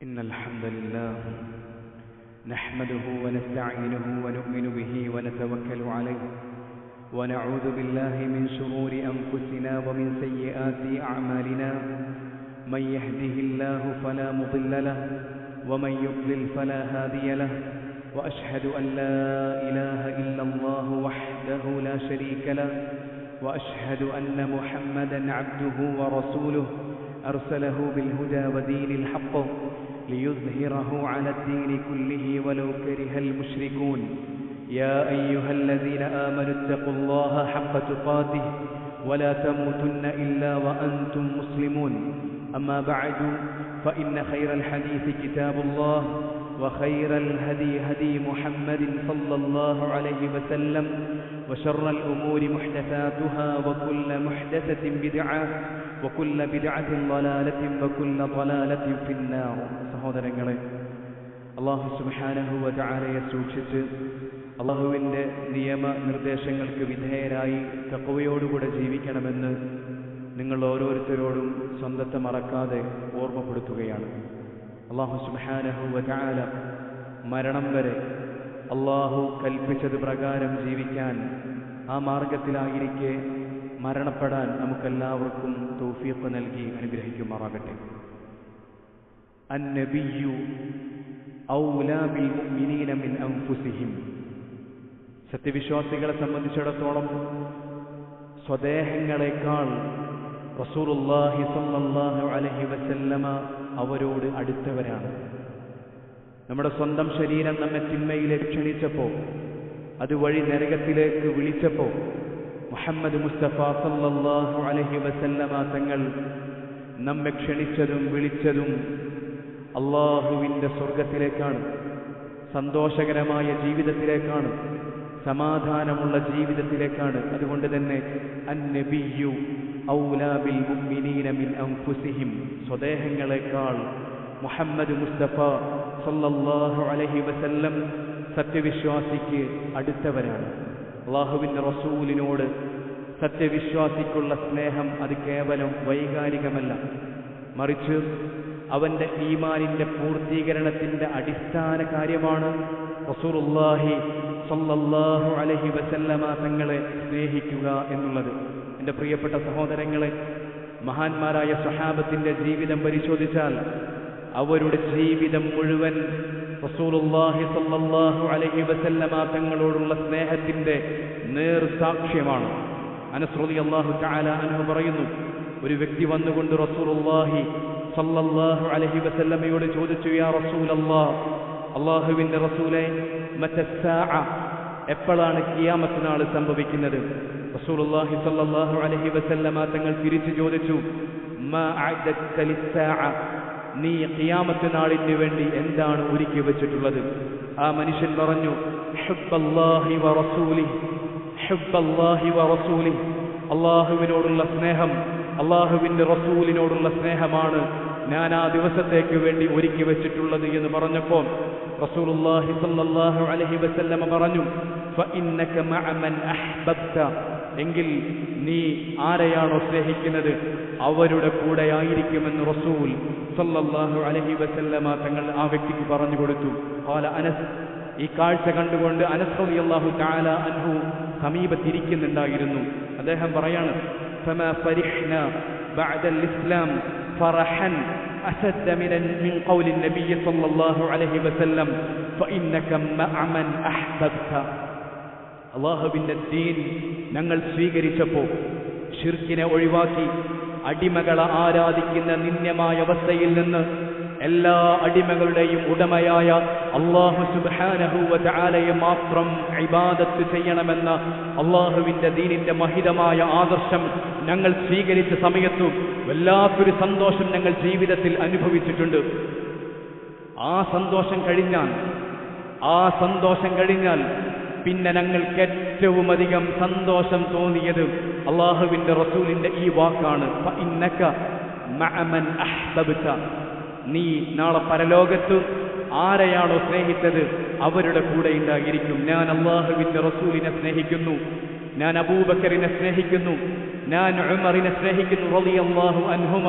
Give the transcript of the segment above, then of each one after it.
إن الحمد لله نحمده ونستعينه ونؤمن به ونتوكل عليه ونعوذ بالله من شرور أنفسنا ومن سيئات أعمالنا من يهده الله فلا مضل له ومن يضلل فلا هادي له وأشهد أن لا إله إلا الله وحده لا شريك له وأشهد أن محمدا عبده ورسوله أرسله بالهدى ودين الحق ليظهره على الدين كله ولو كره المشركون يا أيها الذين آمنوا اتقوا الله حق تقاته ولا تموتن إلا وأنتم مسلمون أما بعد فإن خير الحديث كتاب الله وخير الهدي هدي محمد صلى الله عليه وسلم وشر الأمور محدثاتها وكل محدثة بدعة وكل بدعة ضلالة وكل ضلالة في النار. സഹോദരങ്ങളെ, അല്ലാഹു സുബ്ഹാനഹു വ തആലയെ സൂക്ഷിച്ച് അല്ലാഹുവിൻ്റെ നിയമ നിർദ്ദേശങ്ങൾക്ക് വിധേയരായി തഖ്വയോടുകൂടെ ജീവിക്കണമെന്ന് നിങ്ങൾ ഓരോരുത്തരോടും സ്വന്തത്തെ മറക്കാതെ ഓർമ്മപ്പെടുത്തുകയാണ്. അല്ലാഹു സുബ്ഹാനഹു വ തആല മരണം വരെ അല്ലാഹു കൽപ്പിച്ചത് പ്രകാരം ജീവിക്കാൻ, ആ മാർഗത്തിലായിരിക്കെ മരണപ്പെടാൻ നമുക്കെല്ലാവർക്കും തൗഫീഖ് നൽകി അനുഗ്രഹിക്കുമാറാകട്ടെ. അന്നബിയ്യു ഔലാ ബിൽ മുഅ്മിനീന മിൻ അൻഫുസിഹിം. സത്യവിശ്വാസികളെ സംബന്ധിച്ചിടത്തോളം സ്വദേഹങ്ങളെക്കാൾ റസൂലുള്ളാഹി സ്വല്ലല്ലാഹു അലൈഹി വസല്ലമ അവരോട് അടുത്തവരാണ്. നമ്മുടെ സ്വന്തം ശരീരം നമ്മെ തിന്മയിലേക്ക് ക്ഷണിച്ചപ്പോൾ, അതുവഴി നരകത്തിലേക്ക് വിളിച്ചപ്പോൾ, മുഹമ്മദ് മുസ്തഫ സല്ലല്ലാഹു അലൈഹി വസല്ലമ തങ്ങൾ നമ്മെ ക്ഷണിച്ചതും വിളിച്ചതും അല്ലാഹുവിൻ്റെ സ്വർഗത്തിലേക്കാണ്, സന്തോഷകരമായ ജീവിതത്തിലേക്കാണ്, സമാധാനമുള്ള ജീവിതത്തിലേക്കാണ്. അതുകൊണ്ട് തന്നെ അന്നബിയ്യു ഔലാ ബിൽ മുഅ്മിനീന മിൻ അൻഫുസിഹിം, സ്വദേഹങ്ങളെക്കാൾ മുഹമ്മദ് മുസ്തഫ സല്ലല്ലാഹു അലൈഹി വസല്ലം സത്യവിശ്വാസിക്ക് അടുത്തവരാണ്. അല്ലാഹുവിൻ്റെ റസൂലിനോട് സത്യവിശ്വാസിക്കുള്ള സ്നേഹം അത് കേവലം വൈകാരികമല്ല, മറിച്ച് അവൻ്റെ ഈമാനിൻ്റെ പൂർത്തീകരണത്തിൻ്റെ അടിസ്ഥാന കാര്യമാണ് റസൂലുള്ളാഹി സ്വല്ലല്ലാഹു അലൈഹി വസല്ലമ തങ്ങളെ സ്നേഹിക്കുക എന്നുള്ളത്. എൻ്റെ പ്രിയപ്പെട്ട സഹോദരങ്ങളെ, മഹാന്മാരായ സ്വഹാബത്തിൻ്റെ ജീവിതം പരിശോധിച്ചാൽ അവരുടെ ജീവിതം മുഴുവൻ റസൂലുള്ളാഹി സ്വല്ലല്ലാഹു അലൈഹി വസല്ലമ തങ്ങളോടുള്ള സ്നേഹത്തിൻ്റെ നേർസാക്ഷ്യമാണ്. അനസ് റളിയല്ലാഹു തആല അൻഹു പറയുന്നു, ഒരു വ്യക്തി വന്നുകൊണ്ട് റസൂലുള്ളാഹി സ്വല്ലല്ലാഹു അലൈഹി വസല്ലമയോട് ചോദിച്ചു, യാ റസൂലല്ലാഹ്, അല്ലാഹുവിൻ്റെ റസൂലേ, മതസ്സാഅ, എപ്പോഴാണ് ഖിയാമത്ത് നാൾ സംഭവിക്കുന്നത്? റസൂലുള്ളാഹി സ്വല്ലല്ലാഹു അലൈഹി വസല്ലമ തങ്ങൾ തിരിച്ചു ചോദിച്ചു, മാ അഅദത ലിസ്സാഅ, നീ ഖിയാമത്ത് നാളിന് വേണ്ടി എന്താണ് ഒരുക്കി വെച്ചിട്ടുള്ളത്? ആ മനുഷ്യൻ പറഞ്ഞു, ഹുബ്ബല്ലാഹി വ റസൂലിഹി, ഹുബ്ബല്ലാഹി വ റസൂലിഹി, അല്ലാഹുവിനോടുള്ള സ്നേഹം, അല്ലാഹുവിൻ്റെ റസൂലിനോടുള്ള സ്നേഹമാണ് ഞാൻ ആ ദിവസത്തേക്ക് വേണ്ടി ഒരുക്കി വെച്ചിട്ടുള്ളത് എന്ന് പറഞ്ഞപ്പോൾ റസൂലുള്ളാഹി സ്വല്ലല്ലാഹു അലൈഹി വസല്ലമ പറഞ്ഞു, ഫഇന്നക മഅ മൻ അഹ്ബബ്ത, എങ്കിൽ നീ ആരെയാണോ സ്നേഹിക്കുന്നത് അവരുടെ കൂടെ ആയിരിക്കുമെന്ന് റസൂൽ സ്വല്ലല്ലാഹു അലൈഹി വസല്ലമ തങ്ങൾ ആ വ്യക്തിക്ക് പറഞ്ഞു കൊടുത്തു. ഖാല അനസ്, ഈ കാഴ്ച കണ്ടുകൊണ്ട് അനസ് റളിയല്ലാഹു തആല അൻഹു സമീപത്തിരിക്കുന്നുണ്ടായിരുന്നു. അദ്ദേഹം പറയാണ്, ഫമാ ഫരിഹ്നാ ബഅദൽ ഇസ്ലാം ഫറഹൻ അസദ്ദ മിൻ ഖൗലി നബി സ്വല്ലല്ലാഹു അലൈഹി വസല്ലം ഫഇന്നക മഅ മൻ അഹ്ബബ്ത. അല്ലാഹുവിൻ്റെ ദീൻ ഞങ്ങൾ സ്വീകരിച്ചപ്പോൾ ശിർക്കിനെ ഒഴിവാക്കി അടിമകളെ ആരാധിക്കുന്ന നിന്ദ്യമായ അവസ്ഥയിൽ നിന്ന് എല്ലാ അടിമകളുടെയും ഉടമയായ അല്ലാഹു സുബ്ഹാനഹു വ തആലയെ മാത്രം ഇബാദത്ത് ചെയ്യണമെന്ന അല്ലാഹുവിൻ്റെ ദീനിൻ്റെ മഹിതമായ ആദർശം ഞങ്ങൾ സ്വീകരിച്ച സമയത്തു വല്ലാത്തൊരു സന്തോഷം ഞങ്ങൾ ജീവിതത്തിൽ അനുഭവിച്ചിട്ടുണ്ട്. ആ സന്തോഷം കഴിഞ്ഞാൽ പിന്നെ ഞങ്ങൾക്ക് ഏറ്റവും അധികം സന്തോഷം തോന്നിയത് അല്ലാഹുവിൻ്റെ റസൂലിൻ്റെ ഈ വാക്കാണ്, ഫഇന്നക മഅ മൻ അഹ്ബബ്ത, നീ നാളെ പരലോകത്ത് ആരെയാണോ സ്നേഹിച്ചത് അവരുടെ കൂടെ ഉണ്ടായിരിക്കും. ഞാൻ അല്ലാഹുവിൻ്റെ റസൂലിനെ സ്നേഹിക്കുന്നു, ഞാൻ അബൂബക്കറിനെ സ്നേഹിക്കുന്നു, ഞാൻ ഉമറിനെ സ്നേഹിക്കുന്നു റളിയല്ലാഹു അൻഹുമ.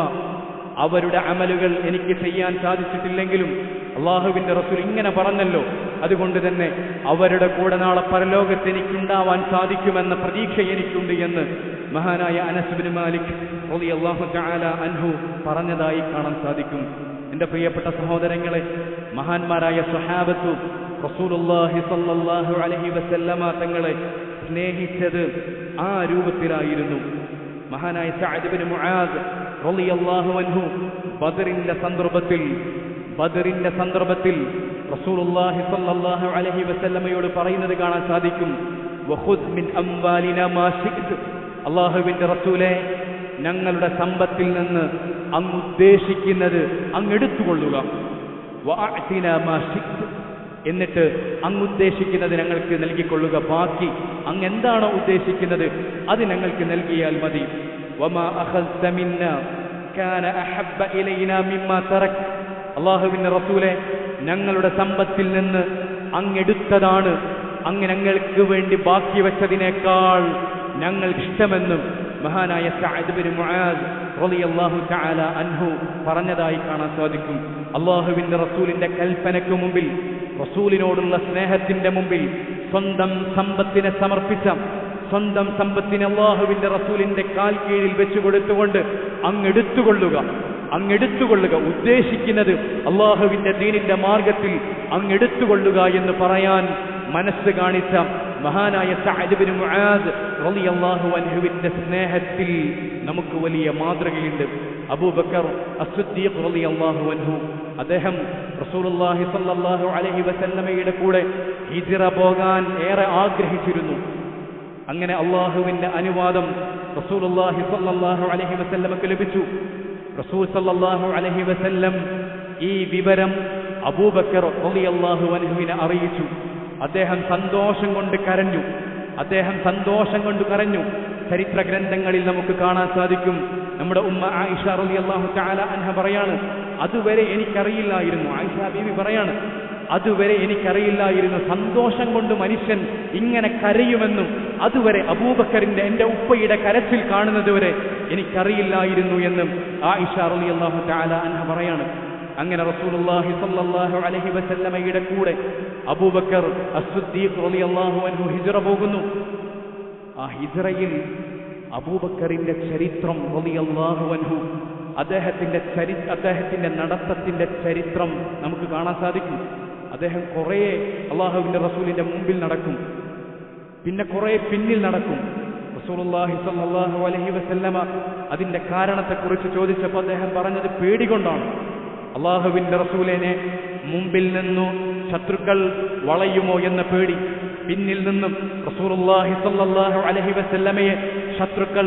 അവരുടെ അമലുകൾ എനിക്ക് ചെയ്യാൻ സാധിച്ചിട്ടില്ലെങ്കിലും അള്ളാഹുവിന്റെ റസൂൽ ഇങ്ങനെ പറഞ്ഞല്ലോ, അതുകൊണ്ട് തന്നെ അവരുടെ കൂടെ നാളെ പരലോകത്ത് എനിക്കുണ്ടാവാൻ സാധിക്കുമെന്ന പ്രതീക്ഷ എനിക്കുണ്ട് എന്ന് മഹാനായ അനസ് ബിൻ മാലിക് റളിയല്ലാഹു തആല അൻഹു പറഞ്ഞതായി കാണാൻ സാധിക്കും. എന്റെ പ്രിയപ്പെട്ട സഹോദരങ്ങളെ, മഹാന്മാരായ സ്വഹാബത്തു റസൂലുള്ളാഹി സ്വല്ലല്ലാഹു അലൈഹി വസല്ലമ തങ്ങളെ സ്നേഹിച്ചത് ആ രൂപത്തിലായിരുന്നു. മഹാനായ സഅദ് ബിൻ മുആദ് റളിയല്ലാഹു അൻഹു ബദറിന്റെ സന്ദർഭത്തിൽ റസൂലുള്ളാഹി സ്വല്ലല്ലാഹു അലൈഹി വസല്ലമയോട് പറയുന്നത് കാണാൻ സാധിക്കും, വഖുദ് മിൻ അംവാലിനാ മാ ശിഅ്ത, അല്ലാഹുവിന്റെ റസൂലേ, ഞങ്ങളുടെ സമ്പത്തിൽ നിന്ന് അങ്ങ് ഉദ്ദേശിക്കുന്നത് അങ്ങ് എടുത്തുകൊള്ളുക. വഅഅ്തിനാ മാ ശിഅ്ത, എന്നിട്ട് അങ്ങ് ഉദ്ദേശിക്കുന്നത് ഞങ്ങൾക്ക് നൽകിക്കൊള്ളുക. ബാക്കി അങ്ങ് എന്താണോ ഉദ്ദേശിക്കുന്നത് അത് ഞങ്ങൾക്ക് നൽകിയാൽ മതി. വമാ അഖൽത മിന്നാ കാന അഹബ്ബ ഇലൈനാ മിമ്മാ തറക്, അല്ലാഹുവിന്റെ റസൂലേ, ഞങ്ങളുടെ സമ്പത്തിൽ നിന്ന് അങ്ങെടുത്തതാണ് അങ്ങ് ഞങ്ങൾക്ക് വേണ്ടി ബാക്കി വെച്ചതിനേക്കാൾ ഞങ്ങൾക്ക് ഇഷ്ടമെന്നും മഹാനായ സഅദ് ബിൻ മുആദ് റളിയല്ലാഹു തആല അൻഹു പറഞ്ഞതായി കാണാൻ സാധിക്കും. അല്ലാഹുവിന്റെ റസൂലിന്റെ കൽപ്പനയ്ക്ക് മുമ്പിൽ, റസൂലിനോടുള്ള സ്നേഹത്തിന്റെ മുമ്പിൽ സ്വന്തം സമ്പത്തിനെ സമർപ്പിച്ച, സ്വന്തം സമ്പത്തിനെ അല്ലാഹുവിന്റെ റസൂലിന്റെ കാൽ കീഴിൽ വെച്ചുകൊടുത്തുകൊണ്ട് അങ്ങെടുത്തുകൊള്ളുക, ഉദ്ദേശിക്കുന്നത് അല്ലാഹുവിന്റെ ദീനിന്റെ മാർഗത്തിൽ അങ്ങെടുത്തുകൊള്ളുക എന്ന് പറയാൻ മനസ്സ് കാണിച്ച മഹാനായ സഅദ് ബിൻ മുആദ് റളിയല്ലാഹു അൻഹുവിന്റെ സ്നേഹത്തിൽ നമുക്ക് വലിയ മാതൃകയുണ്ട്. അബൂബക്കർ അസ്സിദ്ദീഖ് റളിയല്ലാഹു അൻഹു, അദ്ദേഹം റസൂലുള്ളാഹി സ്വല്ലല്ലാഹു അലൈഹി വസല്ലമയുടെ കൂടെ ഹിജ്റ പോകാൻ ഏറെ ആഗ്രഹിച്ചിരുന്നു. അങ്ങനെ അല്ലാഹുവിന്റെ അനുവാദം റസൂലുള്ളാഹി സ്വല്ലല്ലാഹു അലൈഹി വസല്ലമക്ക് ലഭിച്ചു. റസൂൽ സല്ലല്ലാഹു അലൈഹി വസല്ലം ഈ വിവരം അബൂബക്കർ റളിയല്ലാഹു അൻഹുവിനെ അറിയിച്ചു. അദ്ദേഹം സന്തോഷം കൊണ്ട് കരഞ്ഞു. ചരിത്ര ഗ്രന്ഥങ്ങളിൽ നമുക്ക് കാണാൻ സാധിക്കും, നമ്മുടെ ഉമ്മ ആയിഷ റളിയല്ലാഹു തആല അൻഹ പറയാണ്, അതുവരെ എനിക്കറിയില്ലായിരുന്നു, ആയിഷ ബീവി പറയാണ്, അതുവരെ എനിക്കറിയില്ലായിരുന്നു സന്തോഷം കൊണ്ട് മനുഷ്യൻ ഇങ്ങനെ കരയുമെന്നും, അതുവരെ അബൂബക്കറിന്റെ, എൻ്റെ ഉപ്പയുടെ കരച്ചിൽ കാണുന്നതുവരെ എനിക്കറിയില്ലായിരുന്നു എന്നും ആയിഷ റളിയല്ലാഹു തആല അൻഹ പറയാണ്. അങ്ങനെ റസൂലുള്ളാഹി സ്വല്ലല്ലാഹു അലൈഹി വസല്ലമയുടെ കൂടെ അബൂബക്കർ അസ്സിദ്ദീഖ് റളിയല്ലാഹു അൻഹു ഹിജ്റ പോകുന്നു. ആ ഹിജ്റയിൽ അബൂബക്കറിന്റെ ചരിത്രം റളിയല്ലാഹു അൻഹു, അദ്ദേഹത്തിന്റെ നടത്തത്തിന്റെ ചരിത്രം നമുക്ക് കാണാൻ സാധിക്കും. അദ്ദേഹം കുറേ അല്ലാഹുവിന്റെ റസൂലിന്റെ മുമ്പിൽ നടക്കും, പിന്നെ കുറേ പിന്നിൽ നടക്കും. റസൂലുള്ളാഹി സ്വല്ലല്ലാഹു അലൈഹി വസല്ലമ അതിന്റെ കാരണത്തെക്കുറിച്ച് ചോദിച്ചപ്പോൾ അദ്ദേഹം പറഞ്ഞത് പേടികൊണ്ടാണ്. അല്ലാഹുവിന്റെ റസൂലിനെ മുമ്പിൽ നിന്നു ശത്രുക്കൾ വളയുമോ എന്ന പേടി, പിന്നിൽ നിന്നും റസൂലുള്ളാഹി സ്വല്ലല്ലാഹു അലൈഹി വസല്ലമയെ ശത്രുക്കൾ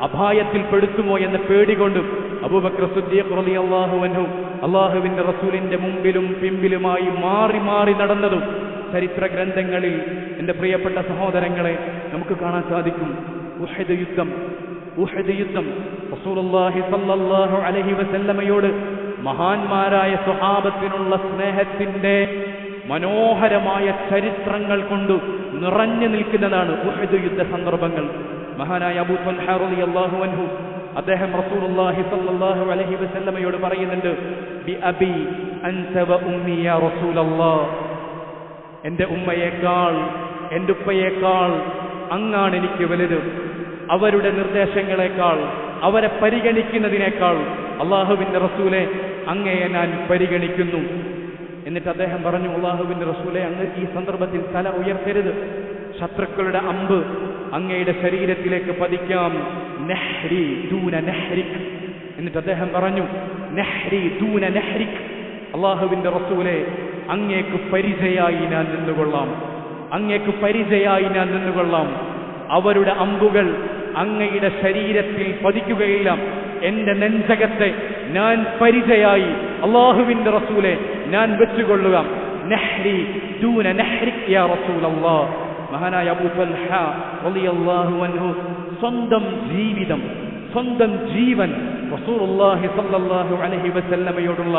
അപായത്തിൽപ്പെടുത്തുമോ എന്ന പേടികൊണ്ടും അബൂബക്കർ സിദ്ദീഖ് റളിയല്ലാഹു അൻഹു അല്ലാഹുവിന്റെ റസൂലിന്റെ മുമ്പിലും പിമ്പിലുമായി മാറി മാറി നടന്നതും ചരിത്ര ഗ്രന്ഥങ്ങളിൽ എൻ്റെ പ്രിയപ്പെട്ട സഹോദരങ്ങളെ നമുക്ക് കാണാൻ സാധിക്കും. ഉഹദ് യുദ്ധം റസൂലുള്ളാഹി സ്വല്ലല്ലാഹു അലൈഹി വസല്ലമയോട് മഹാന്മാരായ സ്വഹാബത്തിനുള്ള സ്നേഹത്തിന്റെ മനോഹരമായ ചരിത്രങ്ങൾ കൊണ്ട് നിറഞ്ഞു നിൽക്കുന്നതാണ് ഉഹദ് യുദ്ധ സന്ദർഭങ്ങൾ. മഹാനായ അബൂ ത്വൽഹ റളിയല്ലാഹു അൻഹു അദ്ദേഹം റസൂലുള്ളാഹി സ്വല്ലല്ലാഹു അലൈഹി വസല്ലമയോട് പറയുന്നുണ്ട്, ബി അബി അൻത വ ഉമ്മി യാ റസൂലല്ലാഹ്, എൻ്റെ ഉമ്മയേക്കാൾ എൻ്റെ ഉപ്പയേക്കാൾ അങ്ങാണ് എനിക്ക് വലുത്. അവരുടെ നിർദ്ദേശങ്ങളെക്കാൾ, അവരെ പരിഗണിക്കുന്നതിനേക്കാൾ അല്ലാഹുവിന്റെ റസൂലെ അങ്ങയെ ഞാൻ പരിഗണിക്കുന്നു. എന്നിട്ട് അദ്ദേഹം പറഞ്ഞു, അല്ലാഹുവിന്റെ റസൂലെ, അങ്ങ് ഈ സന്ദർഭത്തിൽ തല ഉയർത്തരുത്, ശത്രുക്കളുടെ അമ്പ് അങ്ങയുടെ ശരീരത്തിലേക്ക് പതിക്കാം. നഹ്രി ദൂന നഹ്രിക്. എന്നിട്ട് അദ്ദേഹം പറഞ്ഞു, നഹ്രി ദൂന നഹ്രിക്, അല്ലാഹുവിന്റെ റസൂലെ, അങ്ങേക്ക് പരിചയായി ഞാൻ നിന്നുകൊള്ളാം. അവരുടെ അമ്പുകൾ അങ്ങയുടെ ശരീരത്തിൽ പതിക്കുകയില്ല. എന്റെ നെഞ്ചകത്തെ ഞാൻ പരിചയായി അല്ലാഹുവിന്റെ റസൂലെ ഞാൻ വെച്ചുകൊള്ളുക. നഹ്രി ദൂന നഹ്രിക് യാ റസൂലല്ലാഹ്. മഹാനായ അബൂ ത്വൽഹ റളിയല്ലാഹു അൻഹു സ്വന്തം ജീവൻ റസൂലുള്ളാഹി സ്വല്ലല്ലാഹു അലൈഹി വസല്ലമയോടുള്ള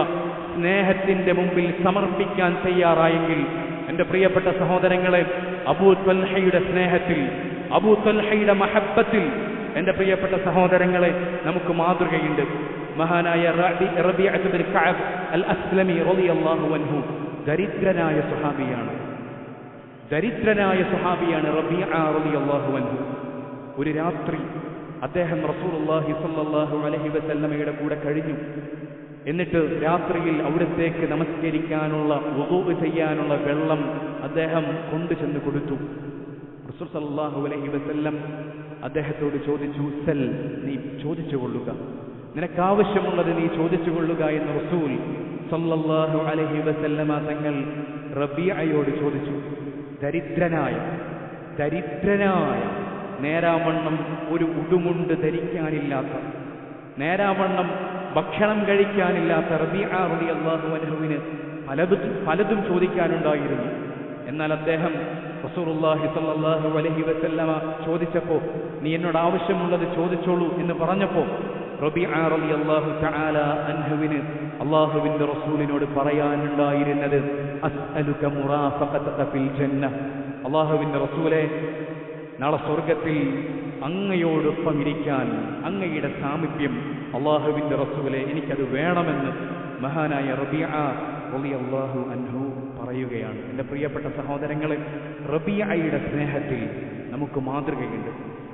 സ്നേഹത്തിന്റെ മുമ്പിൽ സമർപ്പിക്കാൻ തയ്യാറായെങ്കിൽ, എൻ്റെ പ്രിയപ്പെട്ട സഹോദരങ്ങളെ, അബൂ ത്വൽഹയുടെ സ്നേഹത്തിൽ, അബൂ ത്വൽഹയുടെ മഹബ്ബത്തിൽ എൻ്റെ പ്രിയപ്പെട്ട സഹോദരങ്ങളെ നമുക്ക് മാതൃകയുണ്ട്. മഹാനായ റബീഅത്ത് ബിൻ കഅബ് അൽ അസ്ലമി റളിയല്ലാഹു അൻഹു ദരിദ്രനായ സ്വഹാബിയാണ് റബീഅ റളിയല്ലാഹു അൻഹു. ഒരു രാത്രി അദ്ദേഹം റസൂലുള്ളാഹി സ്വല്ലല്ലാഹു അലൈഹി വസല്ലമയുടെ കൂടെ കഴിഞ്ഞു. എന്നിട്ട് രാത്രിയിൽ അവിടത്തേക്ക് നമസ്കരിക്കാനുള്ള വുദൂ ചെയ്യാനുള്ള വെള്ളം അദ്ദേഹം കൊണ്ടുചെന്ന് കൊടുത്തു. റസൂൽ സല്ലല്ലാഹു അലൈഹി വസല്ലം അദ്ദേഹത്തോട് ചോദിച്ചു, സൽ, നീ ചോദിച്ചുകൊള്ളുക, നിനക്കാവശ്യമുള്ളത് നീ ചോദിച്ചുകൊള്ളുക എന്ന് റസൂൽ സല്ലല്ലാഹു അലൈഹി വസല്ലമ തങ്ങൾ റബീഅയോട് ചോദിച്ചു. ദരിദ്രനായ നേരാവണ്ണം ഒരു ഉടുമുണ്ട് ധരിക്കാനില്ലാത്ത, നേരാവണ്ണം ഭക്ഷണം കഴിക്കാനില്ലാത്ത റബീഅ റളിയല്ലാഹു അൻഹുവിന് പലതും ചോദിക്കാനുണ്ടായിരുന്നു. എന്നാൽ അദ്ദേഹം റസൂലുള്ളാഹി സ്വല്ലല്ലാഹു അലൈഹി വസല്ലമ ചോദിച്ചപ്പോൾ നീ എന്നോട് ആവശ്യമുള്ളത് ചോദിച്ചോളൂ എന്ന് പറഞ്ഞപ്പോൾ റബീഅ റളിയല്ലാഹു തആല അൻഹുവിന് അല്ലാഹുവിന്റെ റസൂലിനോട് പറയാനുണ്ടായിരുന്നത് അസ്അലുക മുറാഫഖതക ഫിൽ ജന്ന. അല്ലാഹുവിന്റെ റസൂലേ, നാളെ സ്വർഗത്തിൽ അങ്ങയോടൊപ്പം ഇരിക്കാൻ, അങ്ങയുടെ സാമീപ്യം അല്ലാഹുവിന്റെ റസൂലേ എനിക്കത് വേണമെന്ന് മഹാനായ റബീഅ റളിയല്ലാഹു അൻഹു പറയുകയാണ്. എൻ്റെ പ്രിയപ്പെട്ട സഹോദരങ്ങളെ, റബീഅയുടെ സ്നേഹത്തിൽ നമുക്ക് മാതൃകയുണ്ട്.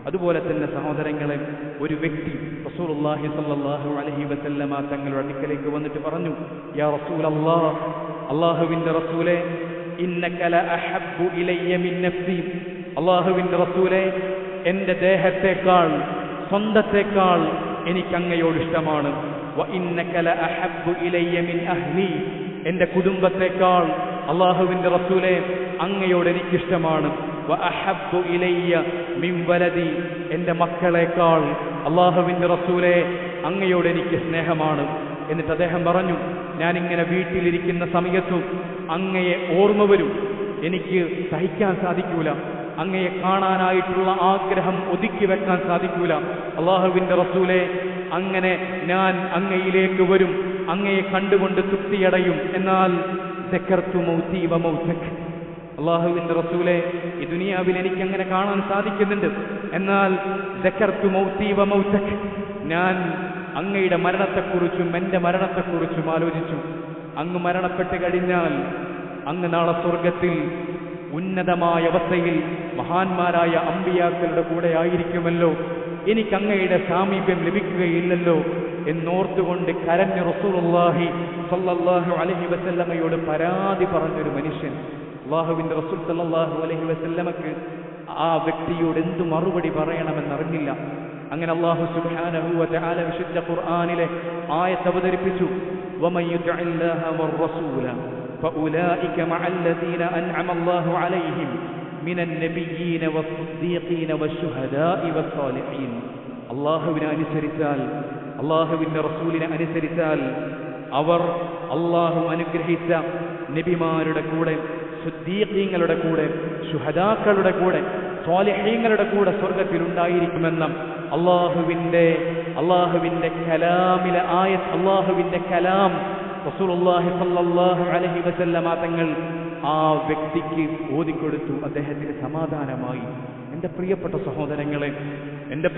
അതുപോലെ തന്നെ സഹോദരങ്ങളെ, ഒരു വ്യക്തി റസൂലുള്ളാഹി സ്വല്ലല്ലാഹു അലൈഹി വസല്ലമ തങ്ങളുടെ അടുക്കലേക്ക് വന്നിട്ട് പറഞ്ഞു, യാ റസൂലല്ലാഹ്, അല്ലാഹുവിന്റെ റസൂലേ, ഇന്നക ലഅഹബ്ബു ഇലയ്യ മിൻ നഫ്സി. അല്ലാഹുവിന്റെ റസൂലേ, എൻ്റെ ദേഹത്തേക്കാൾ, സ്വന്തത്തേക്കാൾ എനിക്ക് അങ്ങയോട് ഇഷ്ടമാണ്. വ ഇന്നക ലഅഹബ്ബു ഇലയ്യ മിൻ അഹ്ലി. എൻ്റെ കുടുംബത്തേക്കാൾ അല്ലാഹുവിന്റെ റസൂലേ അങ്ങയോട് എനിക്കിഷ്ടമാണ്. വ അഹബ്ബു ഇലയ്യ മിൻ വലദി. എൻ്റെ മക്കളേക്കാൾ അല്ലാഹുവിന്റെ റസൂലേ അങ്ങയോട് എനിക്ക് സ്നേഹമാണ്. എന്നിട്ട് അദ്ദേഹം പറഞ്ഞു, ഞാനിങ്ങനെ വീട്ടിലിരിക്കുന്ന സമയത്തും അങ്ങയെ ഓർമ്മ വരും, എനിക്ക് സഹിക്കാൻ സാധിക്കൂല, അങ്ങയെ കാണാനായിട്ടുള്ള ആഗ്രഹം ഒതുക്കി വെക്കാൻ സാധിക്കൂല. അല്ലാഹുവിന്റെ റസൂലേ, അങ്ങനെ ഞാൻ അങ്ങയിലേക്ക് വരും, അങ്ങയെ കണ്ടുകൊണ്ട് തൃപ്തിയടയും. എന്നാൽ ദക്കർതു മൗതി വ മൗതക്. അല്ലാഹുവിന്റെ റസൂലേ, ഈ ദുനിയാവിൽ എനിക്ക് അങ്ങനെ കാണാൻ സാധിക്കുന്നുണ്ട്, എന്നാൽ ദക്കർതു മൗതി വ മൗതക്, ഞാൻ അങ്ങയുടെ മരണത്തെക്കുറിച്ചും എൻ്റെ മരണത്തെക്കുറിച്ചും ആലോചിച്ചു. അങ്ങ് മരണപ്പെട്ട് കഴിഞ്ഞാൽ അങ്ങ് നാളെ സ്വർഗത്തിൽ ഉന്നതമായ അവസ്ഥയിൽ മഹാന്മാരായ അമ്പിയാക്കളുടെ കൂടെ ആയിരിക്കുമല്ലോ, എനിക്ക് അങ്ങയുടെ സാമീപ്യം ലഭിക്കുകയില്ലല്ലോ എന്നോർത്തുകൊണ്ട് കരഞ്ഞ റസൂലുള്ളാഹി സ്വല്ലല്ലാഹു അലൈഹി വസല്ലമയോട് പരാതി പറഞ്ഞൊരു മനുഷ്യൻ. അല്ലാഹുവിന്റെ റസൂൽ സ്വല്ലല്ലാഹു അലൈഹി വസല്ലമക്ക് ആ വ്യക്തിയോട് എന്തു മറുപടി പറയണമെന്നറിഞ്ഞില്ല. അങ്ങനെ അല്ലാഹു സുബ്ഹാനഹു വ തആല വിശുദ്ധ ഖുർആനിലെ ആയത്ത് അവതരിപ്പിച്ചു, വമൻ യുതിഇല്ലാഹ വർ-റസൂല ഫഉലൈക മഅല്ലദീന അൻഅമ അല്ലാഹു അലൈഹിം മിനൻ നബിയ്യീന വസ്-സിദ്ദീഖീന വശ്-ശുഹദാഇ വസ്-സാലിഹീൻ. അല്ലാഹുവിനെ അനുസരിച്ചാൽ, അല്ലാഹുവിന്റെ റസൂലിനെ അനുസരിച്ചാൽ അവർ അല്ലാഹു അനുഗ്രഹിച്ച നബിമാരുടെ കൂടെ, സിദ്ദീഖീങ്ങളുടെ കൂടെ, ശുഹദാക്കളുടെ കൂടെ, സ്വാലിഹീങ്ങളുടെ കൂടെ സ്വർഗത്തിലുണ്ടായിരിക്കുമെന്ന അല്ലാഹുവിന്റെ കലാമിലെ ആയത്ത്, അല്ലാഹുവിന്റെ കലാം റസൂലുള്ളാഹി സ്വല്ലല്ലാഹു അലൈഹി വസല്ലമ തങ്ങൾ ആ വ്യക്തിക്ക് ഓതിക്കൊടുത്തു. അദ്ദേഹത്തിന് സമാധാനമായി. എൻ്റെ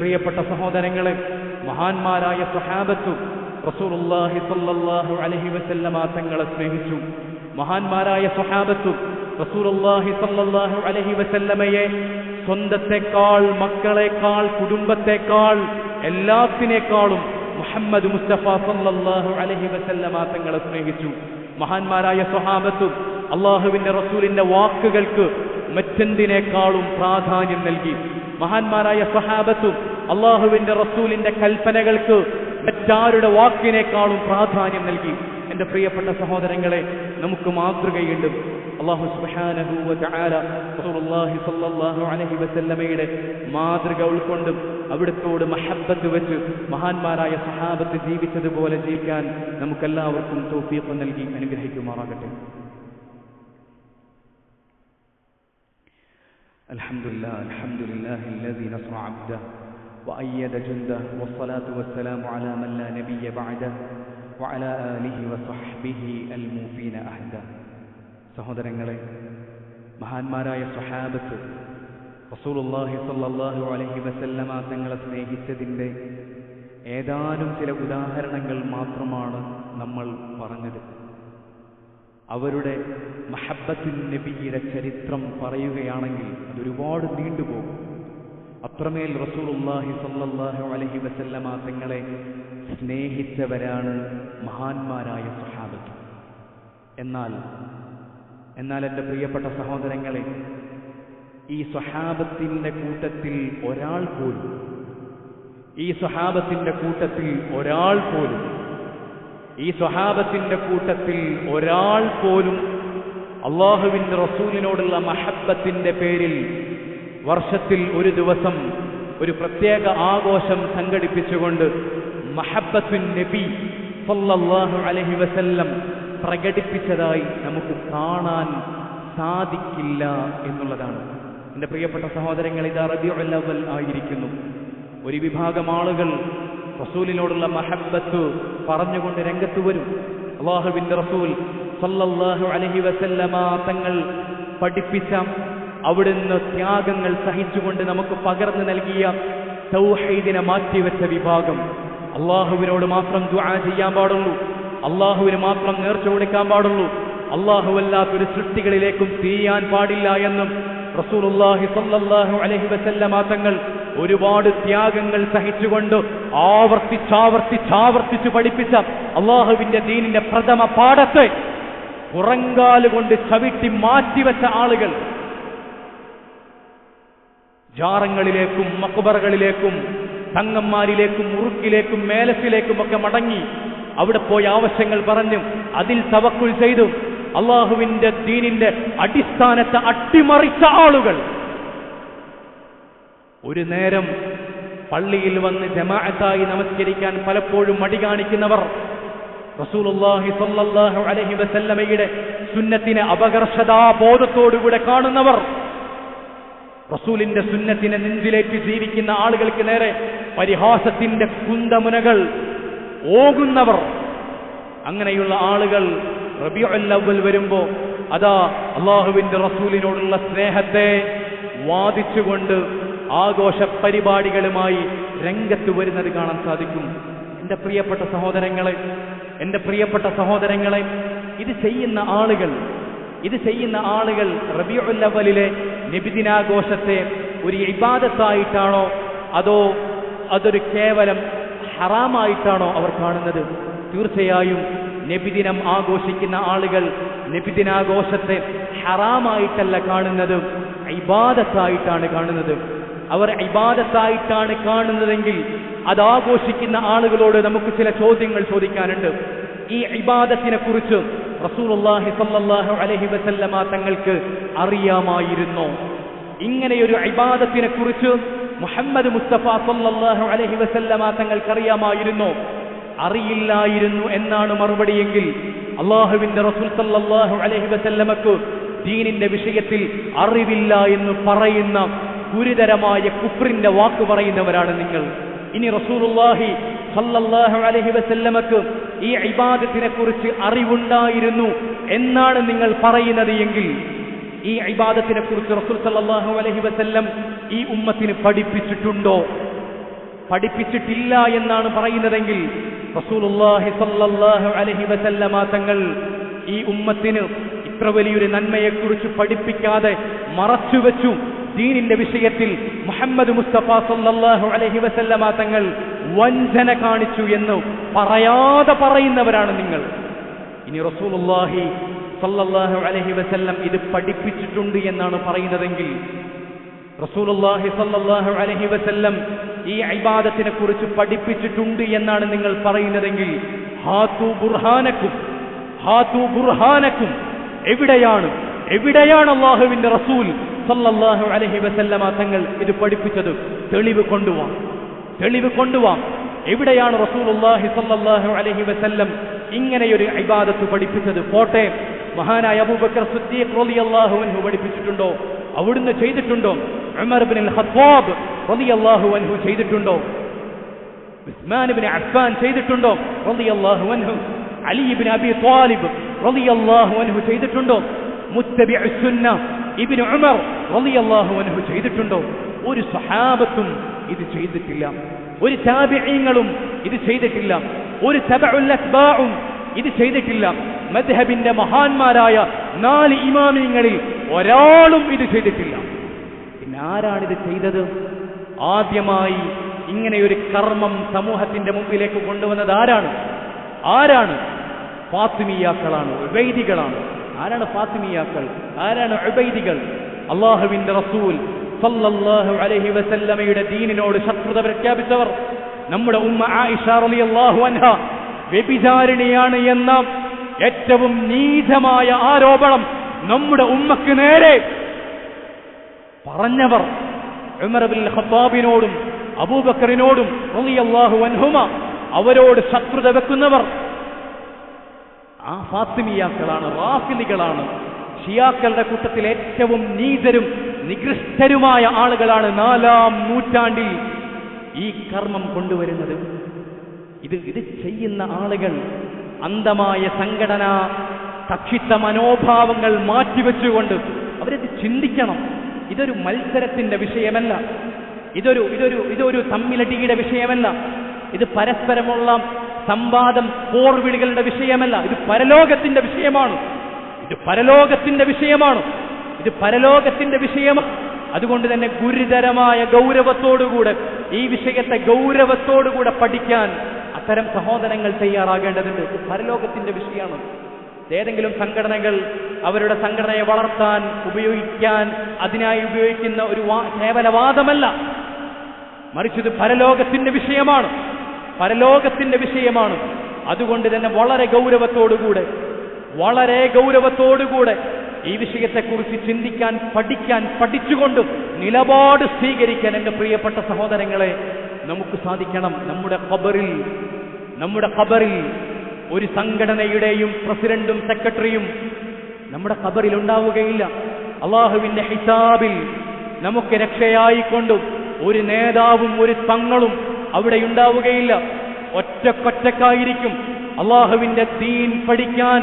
പ്രിയപ്പെട്ട സഹോദരങ്ങളെ, മഹാന്മാരായ സ്വഹാബത്തു റസൂലുള്ളാഹി സ്വല്ലല്ലാഹു അലൈഹി വസല്ലമ തങ്ങളെ സ്നേഹിച്ചു. മഹാന്മാരായ സ്വഹാബത്തു റസൂലുള്ളാഹി സ്വല്ലല്ലാഹു അലൈഹി വസല്ലമയെ സ്വന്തത്തെക്കാൾ, മക്കളെക്കാൾ, കുടുംബത്തെക്കാൾ, എല്ലാത്തിനേക്കാളും മുഹമ്മദ് മുസ്തഫ സല്ലല്ലാഹു അലൈഹി വസല്ലമ തങ്ങളെ സ്നേഹിച്ചു. മഹാന്മാരായ സ്വഹാബത്തു അല്ലാഹുവിന്റെ റസൂലിന്റെ വാക്കുകൾക്ക് മറ്റെന്തിനേക്കാളും പ്രാധാന്യം നൽകി. മഹാന്മാരായ സ്വഹാബത്തു അല്ലാഹുവിന്റെ റസൂലിന്റെ കൽപ്പനകൾക്ക് മറ്റാരുടെ വാക്കിനേക്കാളും പ്രാധാന്യം നൽകി. എൻ്റെ പ്രിയപ്പെട്ട സഹോദരങ്ങളെ, നമുക്ക് മാതൃകയുണ്ട്. അല്ലാഹു സുബ്ഹാനഹു വ തആല റസൂലുള്ളാഹി സ്വല്ലല്ലാഹു അലൈഹി വസല്ലമയുടെ മാതൃക ഉൾക്കൊണ്ട് അവിടുത്തോട് മഹബ്ബത്ത് വെച്ച് മഹാന്മാരായ സ്വഹാബത്ത് ജീവിച്ചതുപോലെ ജീവിക്കാൻ നമുക്കെല്ലാവർക്കും തൗഫീഖ് നൽകി അനുഗ്രഹിക്കുമാറാകട്ടെ. അൽഹംദുലില്ലാഹി അല്ലദീ നസ്റ അബ്ദഹു വഅയ്യദ ജുൻദഹു വസ്സലാത്തു വസ്സലാമു അലാ മൻ ലാ നബിയ്യ ബഅദഹു വഅലാ ആലിഹി വസഹ്ബിഹി അൽമൂഫീന അഹ്ദ. സഹോദരങ്ങളെ, മഹാന്മാരായ സ്വഹാബത്ത് റസൂലുള്ളാഹി സ്വല്ലല്ലാഹു അലൈഹി വസല്ലമ തങ്ങളെ സ്നേഹിച്ചതിൻ്റെ ഏതാനും ചില ഉദാഹരണങ്ങൾ മാത്രമാണ് നമ്മൾ പറഞ്ഞത്. അവരുടെ മഹബ്ബത്തുൻ നബിയുടെ ചരിത്രം പറയുകയാണെങ്കിൽ അതൊരുപാട് നീണ്ടുപോകും. അത്രമേൽ റസൂലുള്ളാഹി സ്വല്ലല്ലാഹു അലൈഹി വസല്ലമ തങ്ങളെ സ്നേഹിച്ചവരാണ് മഹാന്മാരായ സ്വഹാബത്ത്. എന്നാൽ എൻ്റെ പ്രിയപ്പെട്ട സഹോദരങ്ങളെ, ഈ സ്വഹാബത്തിന്റെ കൂട്ടത്തിൽ ഒരാൾ പോലും അല്ലാഹുവിന്റെ റസൂലിനോടുള്ള മഹബ്ബത്തിന്റെ പേരിൽ വർഷത്തിൽ ഒരു ദിവസം ഒരു പ്രത്യേക ആഘോഷം സംഘടിപ്പിച്ചുകൊണ്ട് മഹബ്ബത്തുൻ നബി സല്ലല്ലാഹു അലൈഹി വസല്ലം പ്രകടിപ്പിച്ചതായി നമുക്ക് കാണാൻ സാധിക്കില്ല എന്നുള്ളതാണ്. എൻ്റെ പ്രിയപ്പെട്ട സഹോദരങ്ങൾ, ഇത് റബീഉൽ അവ്വൽ ആയിരിക്കുന്നു. ഒരു വിഭാഗം ആളുകൾ റസൂലിനോടുള്ള മഹബ്ബത്ത് പറഞ്ഞുകൊണ്ട് രംഗത്ത് വരും. അല്ലാഹുവിന്റെ റസൂൽ സല്ലല്ലാഹു അലൈഹി വസല്ലമ തങ്ങൾ പഠിപ്പിച്ച, അവിടുന്ന് ത്യാഗങ്ങൾ സഹിച്ചുകൊണ്ട് നമുക്ക് പകർന്നു നൽകിയ തൗഹീദിനെ മാറ്റിവെച്ച വിഭാഗം അല്ലാഹുവിനോട് മാത്രം ദുആ ചെയ്യാൻ പാടുള്ളൂ, അല്ലാഹുവിന് മാത്രം നേർച്ച കൊടുക്കാൻ പാടുള്ളൂ, അല്ലാഹുവല്ലാത്തൊരു സൃഷ്ടികളിലേക്കും തിരിയാൻ പാടില്ല എന്നും റസൂലുള്ളാഹി സ്വല്ലല്ലാഹു അലൈഹി വസല്ലമ തങ്ങൾ ഒരുപാട് ത്യാഗങ്ങൾ സഹിച്ചുകൊണ്ട് ആവർത്തിച്ച് പഠിപ്പിച്ച അല്ലാഹുവിന്റെ ദീനിന്റെ പ്രഥമ പാഠത്തെ പുറങ്കാലുകൊണ്ട് ചവിട്ടി മാറ്റിവെച്ച ആളുകൾ ജാറങ്ങളിലേക്കും മഖ്ബറകളിലേക്കും തങ്ങന്മാരിലേക്കും ഉറുക്കിലേക്കും മേലസിലേക്കും ഒക്കെ മടങ്ങി അവിടെ പോയി ആവശ്യങ്ങൾ പറഞ്ഞു അതിൽ തവക്കുൽ ചെയ്തു അല്ലാഹുവിന്റെ ദീനിന്റെ അടിസ്ഥാനത്തെ അട്ടിമറിച്ച ആളുകൾ ഒരു നേരം പള്ളിയിൽ വന്ന് ജമാഅത്തായി നമസ്കരിക്കാൻ പലപ്പോഴും മടി കാണിക്കുന്നവർ, റസൂലുള്ളാഹി സ്വല്ലല്ലാഹു അലൈഹി വസല്ലമയുടെ സുന്നത്തിനെ അപകർഷതാബോധത്തോടുകൂടെ കാണുന്നവർ, റസൂലിന്റെ സുന്നത്തിനെ നെഞ്ചിലേക്ക് ജീവിക്കുന്ന ആളുകൾക്ക് നേരെ പരിഹാസത്തിന്റെ കുന്തമുനകൾ ഓകുന്നവർ, അങ്ങനെയുള്ള ആളുകൾ റബീഉൽ അവ്വൽ വരുമ്പോ അതാ അല്ലാഹുവിന്റെ റസൂലിനോടുള്ള സ്നേഹത്തെ വാദിച്ചുകൊണ്ട് ആഘോഷ പരിപാടികളുമായി രംഗത്ത് വരുന്നത് കാണാൻ സാധിക്കും. എൻ്റെ പ്രിയപ്പെട്ട സഹോദരങ്ങളെ, ഇത് ചെയ്യുന്ന ആളുകൾ റബീഉൽ അവ്വലിലെ നബിദിനാഘോഷത്തെ ഒരു ഇബാദത്തായിട്ടാണോ അതോ അതൊരു കേവലം ഹറാമായിട്ടാണോ അവർ കാണുന്നത്? തീർച്ചയായും നബിദിനം ആഘോഷിക്കുന്ന ആളുകൾ നബിദിനാഘോഷത്തെ ഹറാമായിട്ടല്ല കാണുന്നത്, ഇബാദത്തായിട്ടാണ് കാണുന്നത്. അവർ ഇബാദത്തായിട്ടാണ് കാണുന്നതെങ്കിൽ അതാഘോഷിക്കുന്ന ആളുകളോട് നമുക്ക് ചില ചോദ്യങ്ങൾ ചോദിക്കാനുണ്ട്. ഈ ഇബാദത്തിനെ കുറിച്ച് റസൂലുള്ളാഹി സ്വല്ലല്ലാഹു അലൈഹി വസല്ലമ തങ്ങൾക്ക് അറിയാമായിരുന്നോ? ഇങ്ങനെയൊരു ഇബാദത്തിനെ കുറിച്ച് മുഹമ്മദ് മുസ്തഫ സ്വല്ലല്ലാഹു അലൈഹി വസല്ലമ തങ്ങൾക്ക് അറിയാമായിരുന്നോ? അറിയില്ലായിരുന്നു എന്നാണ് മറുപടിയെങ്കിൽ അല്ലാഹുവിന്റെ റസൂൽ സല്ലല്ലാഹു അലൈഹി വസല്ലമക്ക് ദീനിന്റെ വിഷയത്തിൽ അറിവില്ല എന്ന് പറയുന്ന ഗുരുതരമായ കുഫ്രിന്റെ വാക്ക് പറയുന്നവരാണ് നിങ്ങൾ. ഇനി റസൂലുള്ളാഹി സല്ലല്ലാഹു അലൈഹി വസല്ലമക്ക് ഈ ഇബാദത്തിനെ കുറിച്ച് അറിവുണ്ടായിരുന്നു എന്നാണ് നിങ്ങൾ പറയുന്നത് എങ്കിൽ ഈ ഇബാദത്തിനെ കുറിച്ച് റസൂൽ സല്ലല്ലാഹു അലൈഹി വസല്ലം ഈ ഉമ്മത്തിന് പഠിപ്പിച്ചിട്ടുണ്ടോ? പഠിപ്പിച്ചിട്ടില്ല എന്നാണ് പറയുന്നതെങ്കിൽ റസൂലുള്ളാഹി സ്വല്ലല്ലാഹു അലൈഹി വസല്ലമ തങ്ങൾ ഈ ഉമ്മത്തിന് ഇത്ര വലിയൊരു നന്മയെക്കുറിച്ച് പഠിപ്പിക്കാതെ മറച്ചുവെച്ചു. ദീനിന്റെ വിഷയത്തിൽ മുഹമ്മദ് മുസ്തഫ സ്വല്ലല്ലാഹു അലൈഹി വസല്ലമ തങ്ങൾ വഞ്ചന കാണിച്ചു എന്ന് പറയാതെ പറയുന്നവരാണ് നിങ്ങൾ. ഇനി റസൂലുള്ളാഹി സ്വല്ലല്ലാഹു അലൈഹി വസല്ലം ഇത് പഠിപ്പിച്ചിട്ടുണ്ട് എന്നാണ് പറയുന്നതെങ്കിൽ റസൂലുള്ളാഹി സ്വല്ലല്ലാഹു അലൈഹി വസല്ലം ഈ ഇബാദത്തിനെ കുറിച്ച് പഠിപ്പിച്ചിട്ടുണ്ട് എന്നാണ് നിങ്ങൾ പറയുന്നതെങ്കിൽ ഹാതു ബുർഹാനക്കും എവിടെയാണ് അല്ലാഹുവിന്റെ റസൂൽ സല്ലല്ലാഹു അലൈഹി വസല്ലമ തങ്ങൾ ഇത് പഠിപ്പിച്ചത്? തെളിവ് കൊണ്ടുവാം. എവിടെയാണ് റസൂലുള്ളാഹി സ്വല്ലല്ലാഹു അലൈഹി വസല്ലം ഇങ്ങനെയൊരു ഇബാദത്ത് പഠിപ്പിച്ചത്? പോട്ടെ, മഹാനായ അബൂബക്കർ സിദ്ദീഖ് റളിയല്ലാഹു അൻഹു പഠിപ്പിച്ചിട്ടുണ്ടോ? അവിടുന്ന് ചെയ്തിട്ടുണ്ടോ? ഉമർ ഇബ്നുൽ ഖത്താബ് റളിയല്ലാഹു അൻഹു ചെയ്തിട്ടുണ്ടോ? ഉസ്മാൻ ഇബ്നു അഫ്ഫാൻ ചെയ്തിട്ടുണ്ടോ റളിയല്ലാഹു അൻഹു? അലി ഇബ്നു അബി ത്വാലിബ് റളിയല്ലാഹു അൻഹു ചെയ്തിട്ടുണ്ടോ? മുത്തബിഉ സുന്ന ഇബ്നു ഉമർ റളിയല്ലാഹു അൻഹു ചെയ്തിട്ടുണ്ടോ? ഒരു സ്വഹാബത്തും ഇത് ചെയ്തിട്ടില്ല. ഒരു താബിഈങ്ങളും ഇത് ചെയ്തിട്ടില്ല. ഒരു തബഉൽ അത്ബാഉം ഇത് ചെയ്തിട്ടില്ല. മദ്ഹബിന്റെ മഹാന്മാരായ 4 ഇമാമിങ്ങളിൽ ഒരാളും ഇത് ചെയ്തിട്ടില്ല. പിന്നെ ആരാണിത് ചെയ്തത്? ആദ്യമായി ഇങ്ങനെയൊരു കർമ്മം സമൂഹത്തിന്റെ മുമ്പിലേക്ക് കൊണ്ടുവന്നത് ആരാണ്? ഫാത്തിമിയാക്കളാണ്, ഉബൈദികളാണ്. ആരാണ് ഫാത്തിമിയാക്കൾ? ആരാണ് ഉബൈദികൾ? അല്ലാഹുവിന്റെ റസൂൽ സല്ലല്ലാഹു അലൈഹി വസല്ലമയുടെ ദീനിനോട് ശത്രുത പ്രഖ്യാപിച്ചവർ. നമ്മുടെ ഉമ്മ ആയിഷ റളിയല്ലാഹു അൻഹ വ്യഭിചാരിണിയാണ് എന്ന ഏറ്റവും നീചമായ ആരോപണം നമ്മുടെ ഉമ്മക്ക് നേരെ പറഞ്ഞവർ. ഉമർ ഇബ്നുൽ ഖത്താബിനോടും അബൂബക്കറിനോടും റളിയല്ലാഹു അൻഹുമ അവരോട് ശത്രുത വെക്കുന്നവർ ആ ഫാത്തിമിയാക്കളാണ്, റാഫിദികളാണ്. ഷിയാക്കളുടെ കൂട്ടത്തിൽ ഏറ്റവും നീചരും നികൃഷ്ടരുമായ ആളുകളാണ് 4-ാം നൂറ്റാണ്ടിൽ ഈ കർമ്മം കൊണ്ടുവരുന്നത്. ഇത് ചെയ്യുന്ന ആളുകൾ അന്ധമായ സംഘടനാ കക്ഷിത്വ മനോഭാവങ്ങൾ മാറ്റിവെച്ചുകൊണ്ട് അവരിത് ചിന്തിക്കണം. ഇതൊരു മത്സരത്തിന്റെ വിഷയമല്ല, ഇതൊരു തമ്മിലടിയുടെ വിഷയമല്ല, ഇത് പരസ്പരമുള്ള സംവാദം പോർവിളികളുടെ വിഷയമല്ല. ഇത് പരലോകത്തിന്റെ വിഷയമാണ്. ഇത് പരലോകത്തിന്റെ വിഷയമാണ്. അതുകൊണ്ട് തന്നെ ഗുരുതരമായ ഗൗരവത്തോടുകൂടെ ഈ വിഷയത്തെ ഗൗരവത്തോടുകൂടെ പഠിക്കാൻ അത്തരം സഹോദരങ്ങൾ തയ്യാറാകേണ്ടതുണ്ട്. ഇത് പരലോകത്തിന്റെ വിഷയമാണ്. ഏതെങ്കിലും സംഘടനകൾ അവരുടെ സംഘടനയെ വളർത്താൻ ഉപയോഗിക്കാൻ അതിനായി ഉപയോഗിക്കുന്ന ഒരു കേവലവാദമല്ല, മറിച്ച് ഇത് പരലോകത്തിന്റെ വിഷയമാണ്. അതുകൊണ്ട് തന്നെ വളരെ ഗൗരവത്തോടുകൂടെ ഈ വിഷയത്തെക്കുറിച്ച് ചിന്തിക്കാൻ, പഠിച്ചുകൊണ്ട് നിലപാട് സ്വീകരിക്കാൻ എൻ്റെ പ്രിയപ്പെട്ട സഹോദരങ്ങളെ നമുക്ക് സാധിക്കണം. നമ്മുടെ ഖബറിൽ ഒരു സംഘടനയുടെയും പ്രസിഡന്റും സെക്രട്ടറിയും നമ്മുടെ ഖബറിൽ ഉണ്ടാവുകയില്ല. അള്ളാഹുവിന്റെ ഹിസാബിൽ നമുക്ക് രക്ഷയായിക്കൊണ്ടും ഒരു നേതാവും ഒരു തങ്ങളും അവിടെ ഉണ്ടാവുകയില്ല. ഒറ്റക്കൊറ്റക്കായിരിക്കും. അള്ളാഹുവിന്റെ ദീൻ പഠിക്കാൻ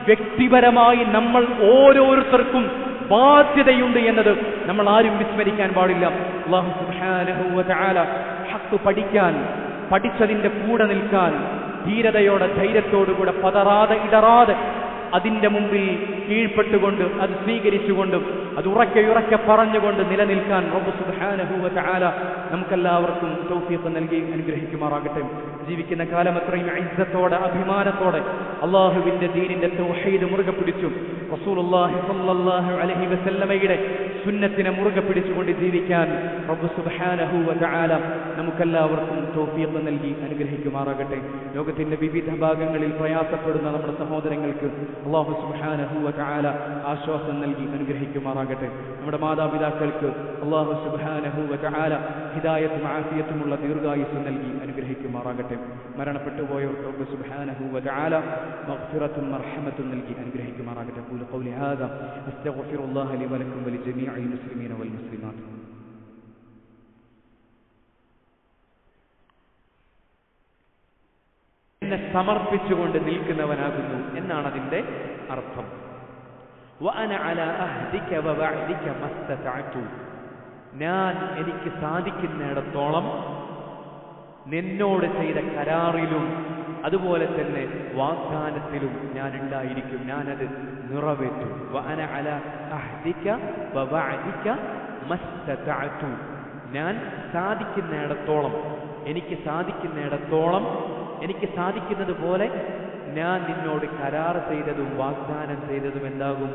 വ്യക്തിപരമായി നമ്മൾ ഓരോരുത്തർക്കും ബാധ്യതയുണ്ട് എന്നത് നമ്മൾ ആരും വിസ്മരിക്കാൻ പാടില്ല. അല്ലാഹു സുബ്ഹാനഹു വ തആല ഹഖ് പഠിക്കാൻ, പഠിച്ചതിന്റെ കൂടെ നിൽക്കാൻ ധീരതയോടെ ധൈര്യത്തോടുകൂടെ പതറാതെ ഇടറാതെ അതിന്റെ മുമ്പിൽ കീഴ്പ്പെട്ടുകൊണ്ട് അത് സ്വീകരിച്ചുകൊണ്ടും അത് ഉറക്കെ പറഞ്ഞുകൊണ്ട് നിലനിൽക്കാൻ റബ്ബ് സുബ്ഹാനഹു വ തആല നമുക്കെല്ലാവർക്കും തൗഫീഖ് നൽകി അനുഗ്രഹിക്കുമാറാകട്ടെ. ജീവിക്കുന്ന കാലം അത്രയും ഇസ്സത്തോടെ അഭിമാനത്തോടെ അള്ളാഹുവിന്റെ ദീനിന്റെ തൗഹീദ് മുറുകെ പിടിച്ചു റസൂലുള്ളാഹി സ്വല്ലല്ലാഹു അലൈഹി വസല്ലമയുടെ സുന്നത്തിനെ മുറുകെ പിടിച്ചുകൊണ്ട് ജീവിക്കാൻ റബ്ബ് സുബ്ഹാനഹു വ തആല നമുക്കെല്ലാവർക്കും തൗഫീഖ് നൽകി അനുഗ്രഹിക്കുമാറാകട്ടെ. ലോകത്തിന്റെ വിവിധ ഭാഗങ്ങളിൽ പ്രയാസപ്പെടുന്ന നമ്മുടെ സഹോദരങ്ങൾക്ക് അല്ലാഹു സുബ്ഹാനഹു വ തആല ആശ്വാസം നൽകി അനുഗ്രഹിക്കുമാറാകട്ടെ. നമ്മുടെ മാതാപിതാക്കൾക്ക് അല്ലാഹു സുബ്ഹാനഹു വ തആല ഹിദായത്തും ആഫിയത്തുമുള്ള ദീർഘായുസ്സ് നൽകി അനുഗ്രഹിക്കുമാറാകട്ടെ. മരണപ്പെട്ടു പോയവർക്ക് റബ്ബ് സുബ്ഹാനഹു വ തആല മഗ്ഫിറത്തും മർഹമത്തും നൽകി അനുഗ്രഹിക്കുമാറാകട്ടെ. ഖൂലു ഖൗലി ഹാദാ അസ്തഗ്ഫിറുല്ലാഹ ലി വ ലക്കും വലി ജമീഇൽ മുസ്ലിമീന വൽ മുസ്ലിമാത്ത്. എന്നെ സമർപ്പിച്ചുകൊണ്ട് നിൽക്കുന്നവനാകുന്നു എന്നാണ് അതിന്റെ അർത്ഥം. വഅന അലാ അഹ്ദിക വ വഅദിക മസ്തതഅതു, ഞാൻ എനിക്ക് സാധിക്കുന്നിടത്തോളം നിന്നോട് ചെയ്ത കരാറിലും അതുപോലെ തന്നെ വാഗ്ദാനത്തിലും ഞാൻ ഉണ്ടായിരിക്കും, ഞാനത് നിറവേറ്റും. വഅന അലാ അഹ്ദിക വ വഅദിക മസ്തതഅതു, ഞാൻ സാധിക്കുന്നിടത്തോളം, എനിക്ക് സാധിക്കുന്നത് പോലെ ഞാൻ നിന്നോട് കരാർ ചെയ്തതും വാഗ്ദാനം ചെയ്തതും എന്താകും,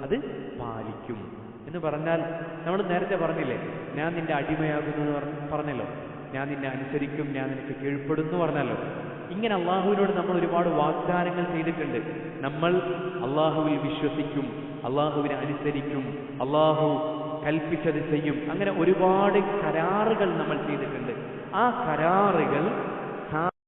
അത് പാലിക്കും എന്ന് പറഞ്ഞാൽ നമ്മൾ നേരത്തെ പറഞ്ഞില്ലേ, ഞാൻ നിന്റെ അടിമയാകുന്നു എന്ന് പറഞ്ഞല്ലോ, ഞാൻ നിന്നെ അനുസരിക്കും, ഞാൻ നിനക്ക് കീഴ്പ്പെടുന്നു പറഞ്ഞല്ലോ. ഇങ്ങനെ അള്ളാഹുവിനോട് നമ്മൾ ഒരുപാട് വാഗ്ദാനങ്ങൾ ചെയ്തിട്ടുണ്ട്. നമ്മൾ അള്ളാഹുവിൽ വിശ്വസിക്കും, അള്ളാഹുവിനെ അനുസരിക്കും, അള്ളാഹു കൽപ്പിച്ചത് ചെയ്യും, അങ്ങനെ ഒരുപാട് കരാറുകൾ നമ്മൾ ചെയ്തിട്ടുണ്ട്. ആ കരാറുകൾ